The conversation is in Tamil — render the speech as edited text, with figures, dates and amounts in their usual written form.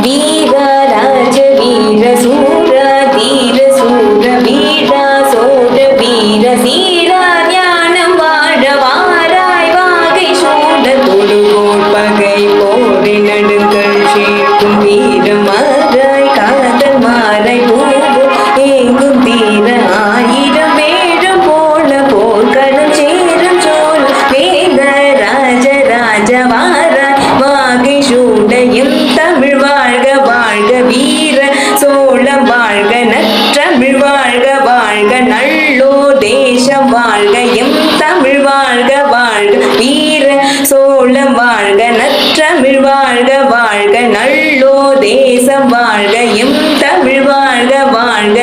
வீரராஜ வீர சூர தீர சூர வீரா சோழ வீர சீரா ஞானம் வாழ வாராய் வாகை சூட தொடுகோள் பகை போரை நடுங்கள் சேர்க்கும் வீரம் மாறாய் காதல் மாறாய் பூவும் எங்கும் தீர ஆயிரம் வேடம் போல போர்க்களம் சேரும் சோழ வேத ராஜ ராஜ வாராய் வாகை சூடையும் தமிழ் வாழ்க வாழ்க வீர சோழம் வாழ்க நற்றமிழ் வாழ்க வாழ்க நல்லோ தேசம் வாழ்க எம் தமிழ் வாழ்க வாழ்க வீர சோழம் வாழ்க நற்றமிழ் வாழ்க வாழ்க நல்லோ தேசம் வாழ்க எம் தமிழ் வாழ்க வாழ்க